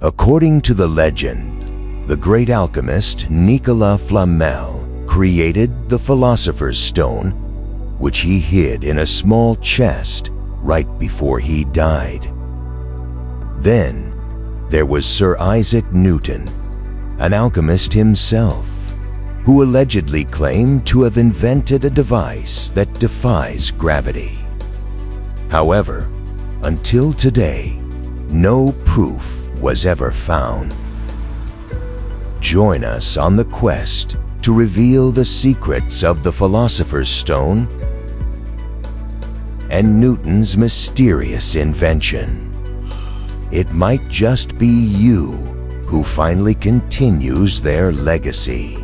According to the legend, the great alchemist Nicolas Flamel created the Philosopher's Stone, which he hid in a small chest right before he died. Then there was Sir Isaac Newton, an alchemist himself, who allegedly claimed to have invented a device that defies gravity. However, until today, no proof was ever found. Join us on the quest to reveal the secrets of the Philosopher's Stone and Newton's mysterious invention. It might just be you who finally continues their legacy.